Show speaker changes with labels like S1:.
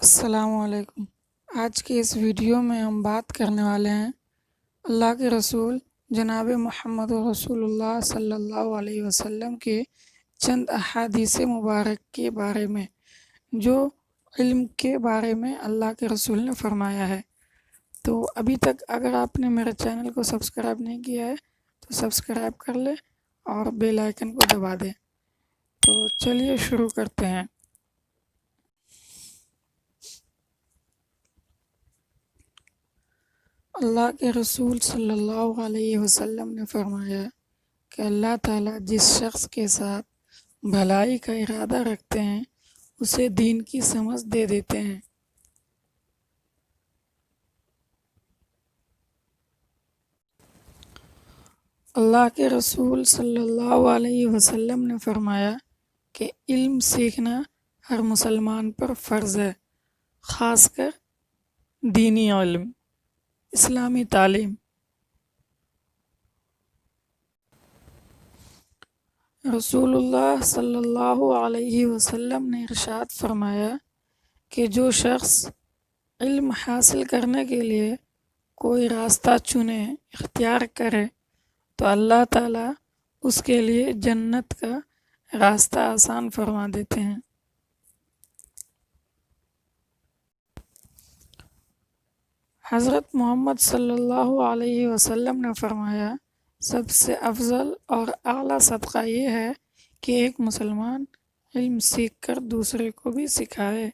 S1: السلام علیکم۔ آج کے اس ویڈیو میں ہم بات کرنے والے ہیں اللہ کے رسول جناب محمد رسول اللہ صلی اللہ علیہ وسلم کے چند احادیث مبارک کے بارے میں، جو علم کے بارے میں اللہ کے رسول نے فرمایا ہے۔ تو ابھی تک اگر آپ نے میرے چینل کو سبسکرائب نہیں کیا ہے تو سبسکرائب کر لیں اور بیل آئیکن کو دبا دیں۔ تو چلیے شروع کرتے ہیں۔ اللہ کے رسول صلی اللہ علیہ وسلم نے فرمایا کہ اللہ تعالیٰ جس شخص کے ساتھ بھلائی کا ارادہ رکھتے ہیں اسے دین کی سمجھ دے دیتے ہیں۔ اللہ کے رسول صلی اللہ علیہ وسلم نے فرمایا کہ علم سیکھنا ہر مسلمان پر فرض ہے، خاص کر دینی علم، اسلامی تعلیم۔ رسول اللہ صلی اللہ علیہ وسلم نے ارشاد فرمایا کہ جو شخص علم حاصل کرنے کے لیے کوئی راستہ چنے، اختیار کرے تو اللہ تعالیٰ اس کے لیے جنت کا راستہ آسان فرما دیتے ہیں۔ حضرت محمد صلی اللہ علیہ وسلم نے فرمایا سب سے افضل اور اعلیٰ صدقہ یہ ہے کہ ایک مسلمان علم سیکھ کر دوسرے کو بھی سکھائے۔